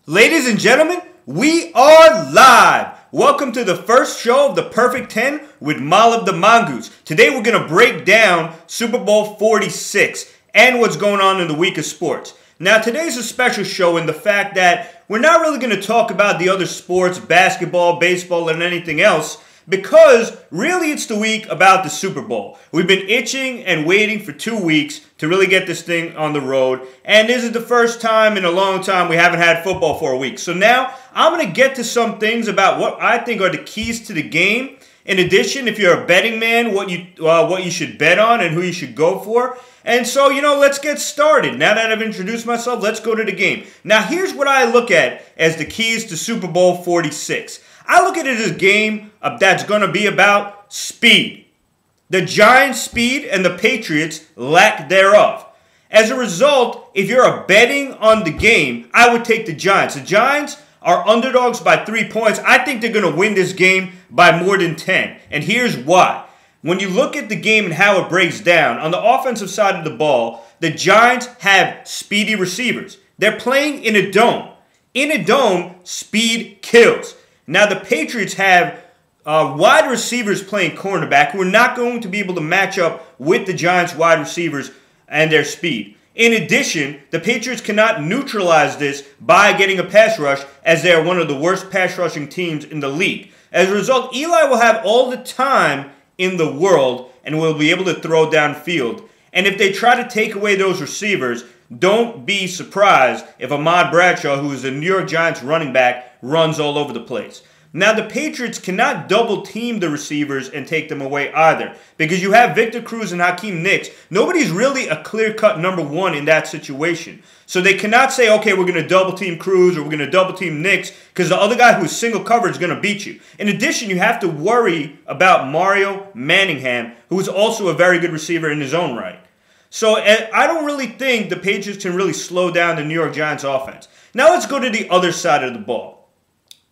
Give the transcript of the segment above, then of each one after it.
Ladies and gentlemen, we are live. Welcome to the first show of the Perfect 10 with Malav the Mongoose. Today we're going to break down Super Bowl 46 and what's going on in the week of sports. Now today's a special show in the fact that we're not really going to talk about the other sports, basketball, baseball, and anything else, because really it's the week about the Super Bowl. We've been itching and waiting for 2 weeks to really get this thing on the road. And this is the first time in a long time we haven't had football for a week. So now I'm going to get to some things about what I think are the keys to the game. In addition, if you're a betting man, what you should bet on and who you should go for. And so, let's get started. Now that I've introduced myself, let's go to the game. Now here's what I look at as the keys to Super Bowl 46. I look at it as a game that's going to be about speed. The Giants' speed and the Patriots' lack thereof. As a result, if you're betting on the game, I would take the Giants. The Giants are underdogs by 3 points. I think they're going to win this game by more than 10. And here's why. When you look at the game and how it breaks down, on the offensive side of the ball, the Giants have speedy receivers. They're playing in a dome. In a dome, speed kills. Now, the Patriots have wide receivers playing cornerback who are not going to be able to match up with the Giants' wide receivers and their speed. In addition, the Patriots cannot neutralize this by getting a pass rush, as they are one of the worst pass rushing teams in the league. As a result, Eli will have all the time in the world and will be able to throw downfield. And if they try to take away those receivers, don't be surprised if Ahmad Bradshaw, who is the New York Giants running back, runs all over the place. Now, the Patriots cannot double team the receivers and take them away either, because you have Victor Cruz and Hakeem Nicks. Nobody's really a clear-cut number one in that situation. So they cannot say, okay, we're going to double team Cruz or we're going to double team Nicks, because the other guy who's single coverage is going to beat you. In addition, you have to worry about Mario Manningham, who is also a very good receiver in his own right. So I don't really think the Patriots can really slow down the New York Giants offense. Now let's go to the other side of the ball.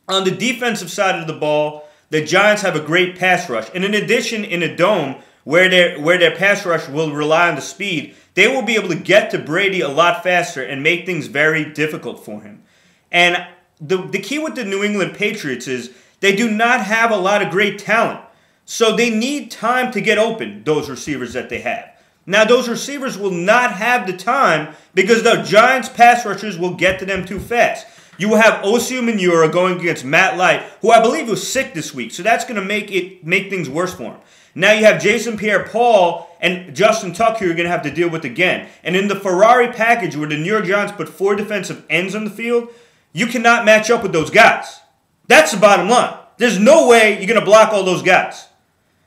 On the defensive side of the ball, the Giants have a great pass rush. And in addition, in a dome where their pass rush will rely on the speed, they will be able to get to Brady a lot faster and make things very difficult for him. And the key with the New England Patriots is they do not have a lot of great talent. So they need time to get open, those receivers that they have. Now, those receivers will not have the time because the Giants' pass rushers will get to them too fast. You will have Osi Umenyiora going against Matt Light, who I believe was sick this week, so that's going to make things worse for him. Now you have Jason Pierre-Paul and Justin Tuck who you're going to have to deal with again. And in the Ferrari package where the New York Giants put 4 defensive ends on the field, you cannot match up with those guys. That's the bottom line. There's no way you're going to block all those guys.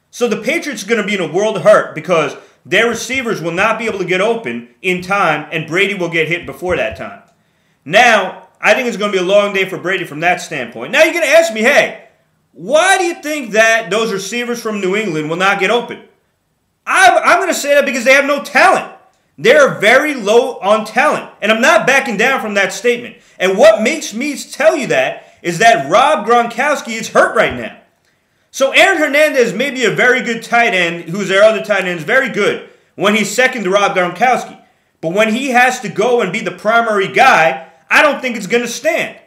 So the Patriots are going to be in a world of hurt because their receivers will not be able to get open in time, and Brady will get hit before that time. Now, I think it's going to be a long day for Brady from that standpoint. Now, you're going to ask me, hey, why do you think that those receivers from New England will not get open? I'm going to say that because they have no talent. They're very low on talent, and I'm not backing down from that statement. And what makes me tell you that is that Rob Gronkowski is hurt right now. So Aaron Hernandez may be a very good tight end, who's their other tight end, is very good when he's second to Rob Gronkowski. But when he has to go and be the primary guy, I don't think it's going to stand.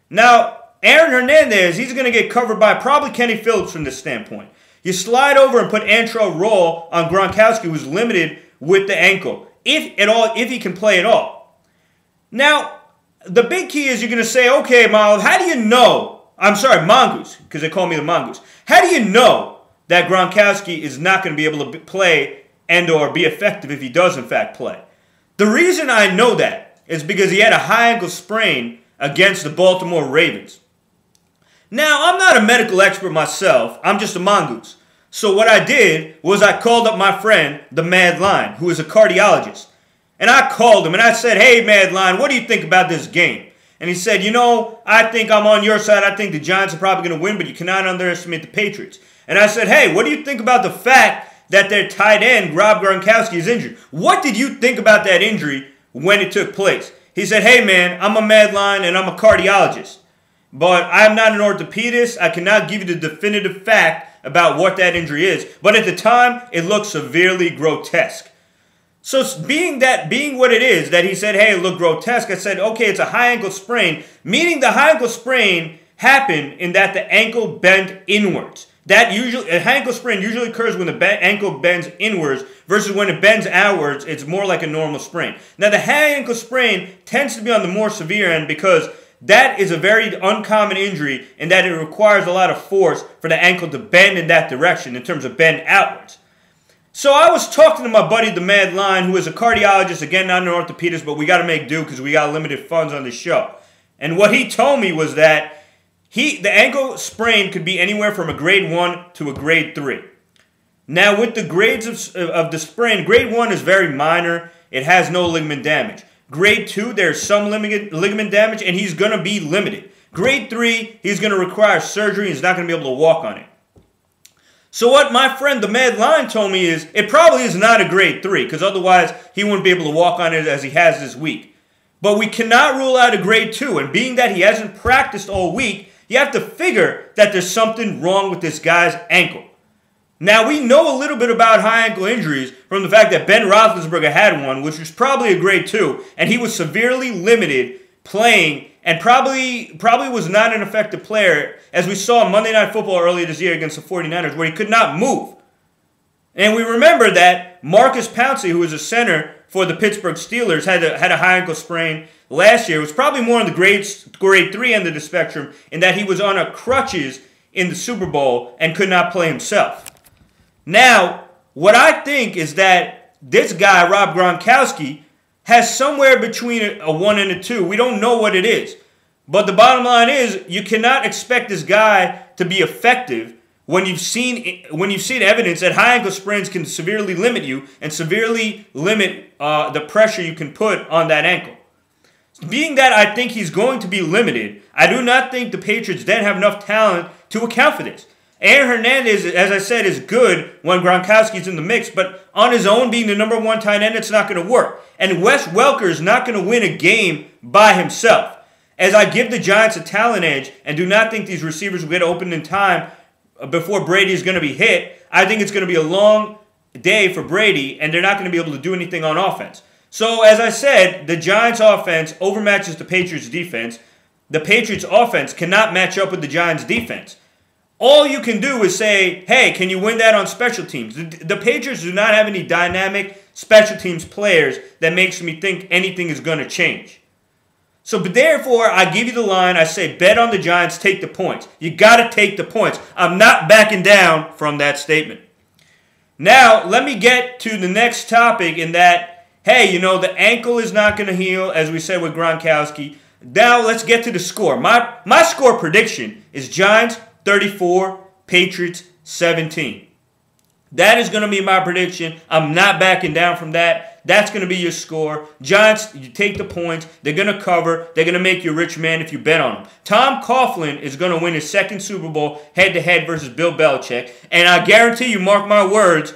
Now, Aaron Hernandez, he's going to get covered by probably Kenny Phillips from this standpoint. You slide over and put Antrell Roll on Gronkowski, who's limited with the ankle, if he can play at all. Now, the big key is you're going to say, okay, Malav, how do you know? I'm sorry, Mongoose, because they call me the Mongoose. How do you know that Gronkowski is not going to be able to play and or be effective if he does, in fact, play? The reason I know that is because he had a high ankle sprain against the Baltimore Ravens. Now, I'm not a medical expert myself. I'm just a Mongoose. So what I did was I called up my friend, the Mad Lion, who is a cardiologist. And I called him and I said, hey, Mad Lion, what do you think about this game? And he said, I think I'm on your side. I think the Giants are probably going to win, but you cannot underestimate the Patriots. And I said, hey, what do you think about the fact that their tight end, Rob Gronkowski, is injured? What did you think about that injury when it took place? He said, hey, man, I'm a Mad Lion and I'm a cardiologist. But I'm not an orthopedist. I cannot give you the definitive fact about what that injury is. But at the time, it looked severely grotesque. So being what it is, that he said, hey, it looked grotesque, I said, okay, it's a high ankle sprain, meaning the high ankle sprain happened in that the ankle bent inwards. A high ankle sprain usually occurs when the ankle bends inwards versus when it bends outwards, it's more like a normal sprain. Now, the high ankle sprain tends to be on the more severe end because that is a very uncommon injury in that it requires a lot of force for the ankle to bend in that direction in terms of bend outwards. So I was talking to my buddy, the Mad Lion, who is a cardiologist, again, not an orthopedist, but we got to make do because we got limited funds on this show. And what he told me was that the ankle sprain could be anywhere from a grade 1 to a grade 3. Now, with the grades of the sprain, grade 1 is very minor. It has no ligament damage. Grade 2, there's some ligament damage, and he's going to be limited. Grade 3, he's going to require surgery. He's not going to be able to walk on it. So what my friend, the Mad Lion, told me is it probably is not a grade 3, because otherwise he wouldn't be able to walk on it as he has this week. But we cannot rule out a grade 2, and being that he hasn't practiced all week, you have to figure that there's something wrong with this guy's ankle. Now, we know a little bit about high ankle injuries from the fact that Ben Roethlisberger had one, which was probably a grade 2, and he was severely limited playing and probably was not an effective player, as we saw on Monday Night Football earlier this year against the 49ers, where he could not move. And we remember that Marcus Pouncey, who was a center for the Pittsburgh Steelers, had a high ankle sprain last year. It was probably more on the grade 3 end of the spectrum in that he was on a crutches in the Super Bowl and could not play himself. Now, what I think is that this guy, Rob Gronkowski, has somewhere between a 1 and a 2. We don't know what it is. But the bottom line is you cannot expect this guy to be effective when you've seen evidence that high ankle sprains can severely limit you and severely limit the pressure you can put on that ankle. Being that I think he's going to be limited, I do not think the Patriots then have enough talent to account for this. Aaron Hernandez, as I said, is good when Gronkowski's in the mix, but on his own, being the number 1 tight end, it's not going to work. And Wes Welker is not going to win a game by himself. As I give the Giants a talent edge and do not think these receivers will get open in time before Brady is going to be hit, I think it's going to be a long day for Brady, and they're not going to be able to do anything on offense. So, as I said, the Giants' offense overmatches the Patriots' defense. The Patriots' offense cannot match up with the Giants' defense. All you can do is say, hey, can you win that on special teams? The Patriots do not have any dynamic special teams players that makes me think anything is going to change. So, but therefore, I give you the line. I say, bet on the Giants, take the points. You got to take the points. I'm not backing down from that statement. Now, let me get to the next topic in that, hey, the ankle is not going to heal, as we said with Gronkowski. Now, let's get to the score. My score prediction is Giants 34, Patriots 17. That is going to be my prediction. I'm not backing down from that. That's going to be your score. Giants, you take the points. They're going to cover. They're going to make you a rich man if you bet on them. Tom Coughlin is going to win his second Super Bowl head-to-head versus Bill Belichick. And I guarantee you, mark my words,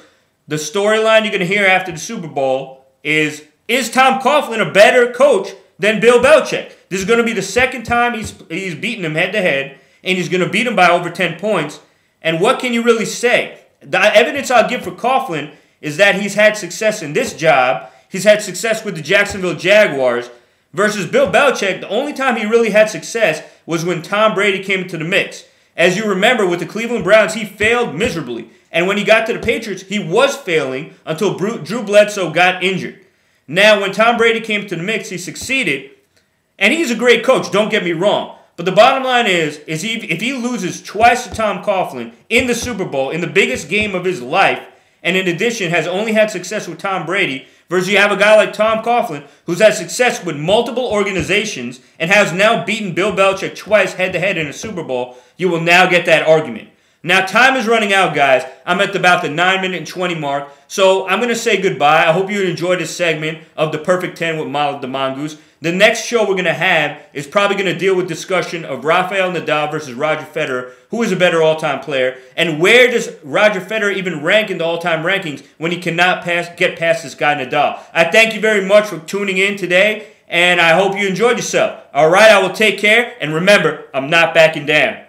the storyline you're going to hear after the Super Bowl is Tom Coughlin a better coach than Bill Belichick? This is going to be the second time he's beaten him head-to-head. And he's going to beat him by over 10 points. And what can you really say? The evidence I'll give for Coughlin is that he's had success in this job. He's had success with the Jacksonville Jaguars. Versus Bill Belichick, the only time he really had success was when Tom Brady came into the mix. As you remember, with the Cleveland Browns, he failed miserably. And when he got to the Patriots, he was failing until Drew Bledsoe got injured. Now, when Tom Brady came to the mix, he succeeded. And he's a great coach, don't get me wrong. But the bottom line is if he loses twice to Tom Coughlin in the Super Bowl, in the biggest game of his life, and in addition has only had success with Tom Brady, versus you have a guy like Tom Coughlin who's had success with multiple organizations and has now beaten Bill Belichick twice head-to-head in a Super Bowl, you will now get that argument. Now, time is running out, guys. I'm at about the 9-minute and 20 mark, so I'm going to say goodbye. I hope you enjoyed this segment of The Perfect 10 with Malav the Mongoose. The next show we're going to have is probably going to deal with discussion of Rafael Nadal versus Roger Federer, who is a better all-time player, and where does Roger Federer even rank in the all-time rankings when he cannot get past this guy Nadal. I thank you very much for tuning in today, and I hope you enjoyed yourself. All right, I will take care, and remember, I'm not backing down.